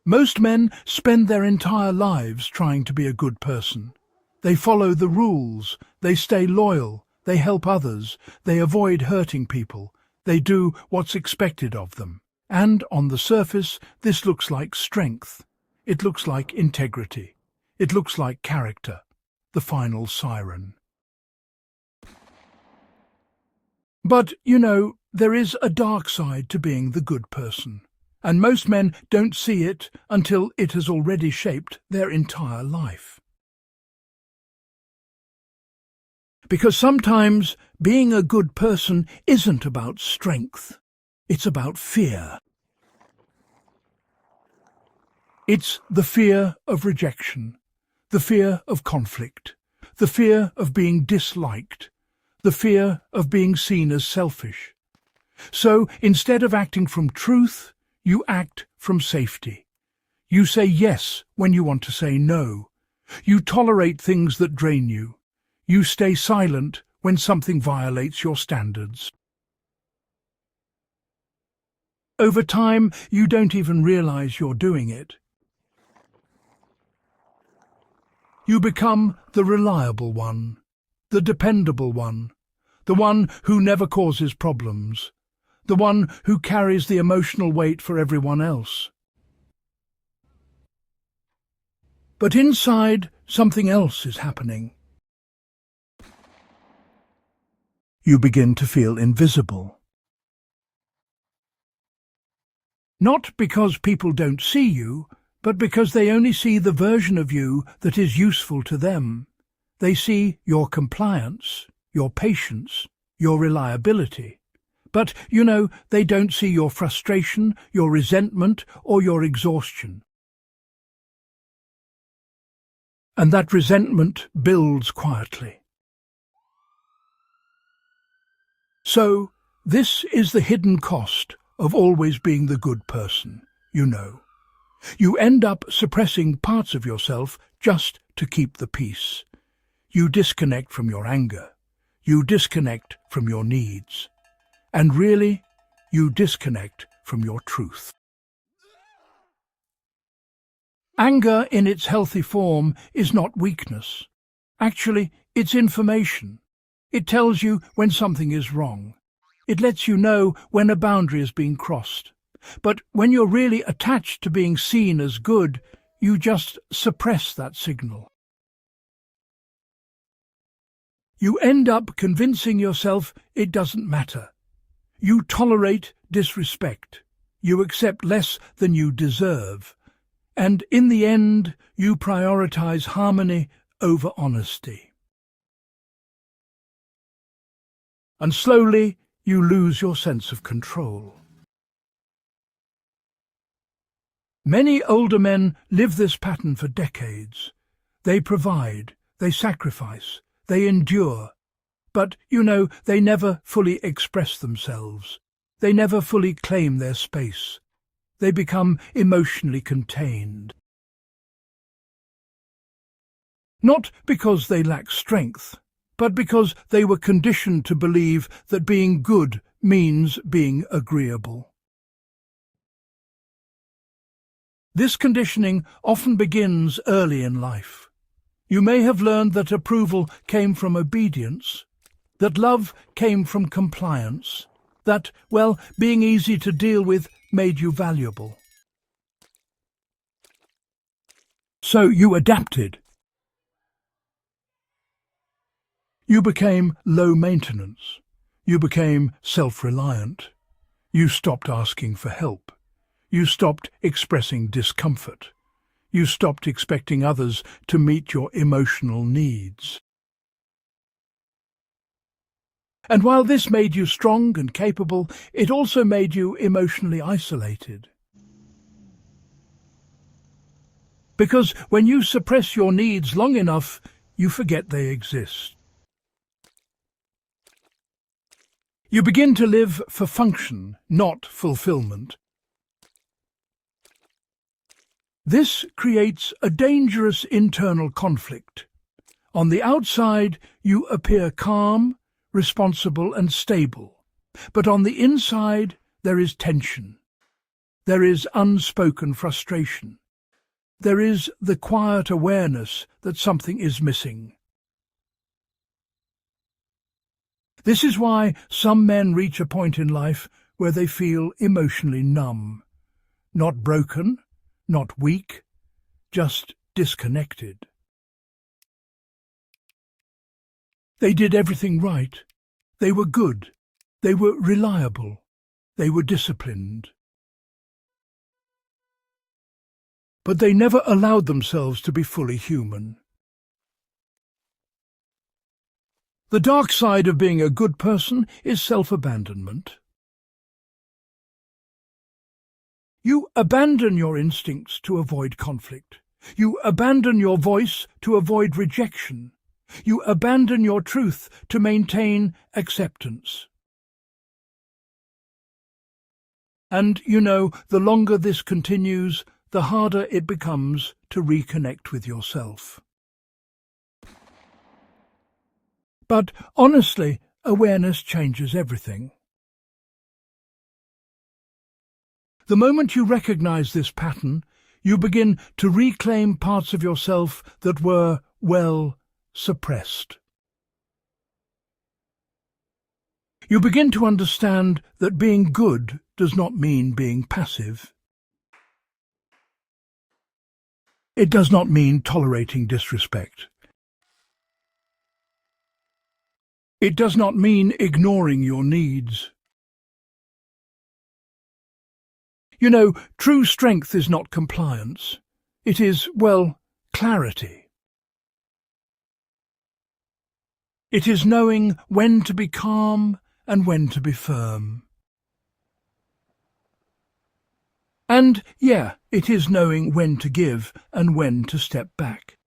Most men spend their entire lives trying to be a good person. They follow the rules, they stay loyal, they help others, they avoid hurting people, they do what's expected of them. And on the surface, this looks like strength. It looks like integrity. It looks like character, the final siren. But, there is a dark side to being the good person. And most men don't see it until it has already shaped their entire life. Because sometimes being a good person isn't about strength. It's about fear. It's the fear of rejection, the fear of conflict, the fear of being disliked, the fear of being seen as selfish. So instead of acting from truth, you act from safety. You say yes when you want to say no. You tolerate things that drain you. You stay silent when something violates your standards. Over time, you don't even realize you're doing it. You become the reliable one, the dependable one, the one who never causes problems, the one who carries the emotional weight for everyone else. But inside, something else is happening. You begin to feel invisible. Not because people don't see you, but because they only see the version of you that is useful to them. They see your compliance, your patience, your reliability. But, they don't see your frustration, your resentment, or your exhaustion. And that resentment builds quietly. So, this is the hidden cost of always being the good person, You end up suppressing parts of yourself just to keep the peace. You disconnect from your anger. You disconnect from your needs. And really, you disconnect from your truth. Anger in its healthy form is not weakness. Actually, it's information. It tells you when something is wrong. It lets you know when a boundary has been crossed. But when you're really attached to being seen as good, you just suppress that signal. You end up convincing yourself it doesn't matter. You tolerate disrespect. You accept less than you deserve. And in the end, you prioritize harmony over honesty. And slowly, you lose your sense of control. Many older men live this pattern for decades. They provide, they sacrifice, they endure. But, they never fully express themselves. They never fully claim their space. They become emotionally contained. Not because they lack strength, but because they were conditioned to believe that being good means being agreeable. This conditioning often begins early in life. You may have learned that approval came from obedience, that love came from compliance, that, being easy to deal with made you valuable. So you adapted. You became low maintenance. You became self-reliant. You stopped asking for help. You stopped expressing discomfort. You stopped expecting others to meet your emotional needs. And while this made you strong and capable, it also made you emotionally isolated. Because when you suppress your needs long enough, you forget they exist. You begin to live for function, not fulfillment. This creates a dangerous internal conflict. On the outside, you appear calm, responsible and stable. But on the inside, there is tension. There is unspoken frustration. There is the quiet awareness that something is missing. This is why some men reach a point in life where they feel emotionally numb. Not broken, not weak, just disconnected. They did everything right. They were good. They were reliable. They were disciplined. But they never allowed themselves to be fully human. The dark side of being a good person is self-abandonment. You abandon your instincts to avoid conflict. You abandon your voice to avoid rejection. You abandon your truth to maintain acceptance. And, the longer this continues, the harder it becomes to reconnect with yourself. But honestly, awareness changes everything. The moment you recognize this pattern, you begin to reclaim parts of yourself that were, suppressed. You begin to understand that being good does not mean being passive. It does not mean tolerating disrespect. It does not mean ignoring your needs. True strength is not compliance. It is, clarity. It is knowing when to be calm and when to be firm. And, it is knowing when to give and when to step back.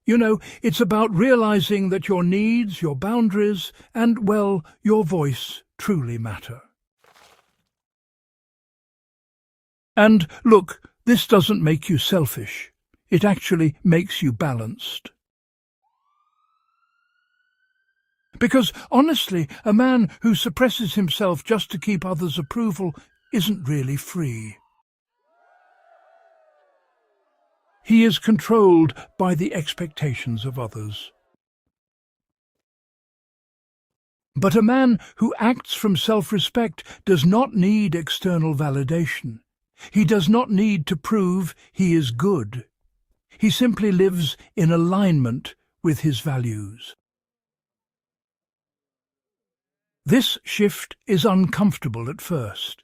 It's about realizing that your needs, your boundaries, and, your voice truly matter. And look, this doesn't make you selfish. It actually makes you balanced. Because, honestly, a man who suppresses himself just to keep others' approval isn't really free. He is controlled by the expectations of others. But a man who acts from self-respect does not need external validation. He does not need to prove he is good. He simply lives in alignment with his values. This shift is uncomfortable at first.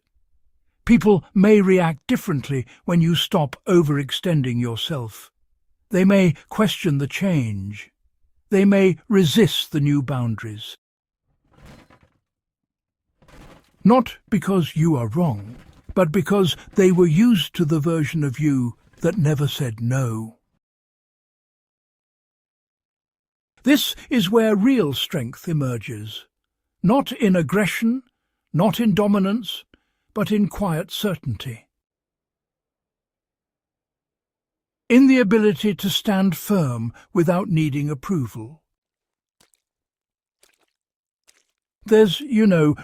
People may react differently when you stop overextending yourself. They may question the change. They may resist the new boundaries. Not because you are wrong, but because they were used to the version of you that never said no. This is where real strength emerges. Not in aggression, not in dominance, but in quiet certainty. In the ability to stand firm without needing approval. There's,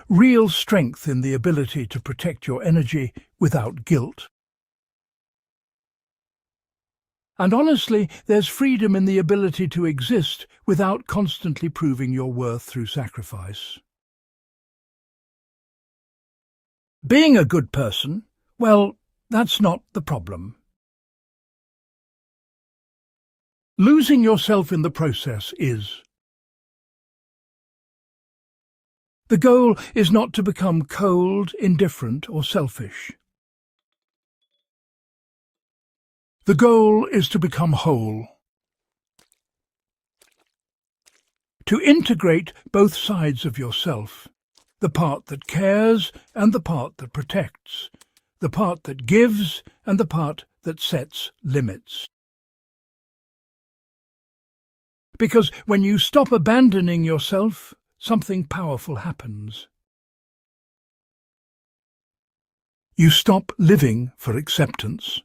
real strength in the ability to protect your energy without guilt. And honestly, there's freedom in the ability to exist without constantly proving your worth through sacrifice. Being a good person, that's not the problem. Losing yourself in the process is. The goal is not to become cold, indifferent, or selfish. The goal is to become whole. To integrate both sides of yourself. The part that cares and the part that protects, the part that gives and the part that sets limits. Because when you stop abandoning yourself, something powerful happens. You stop living for acceptance,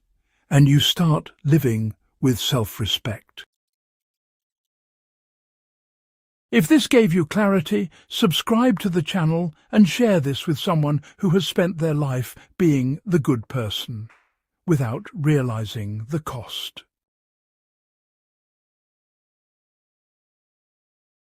and you start living with self-respect. If this gave you clarity, subscribe to the channel and share this with someone who has spent their life being the good person without realizing the cost.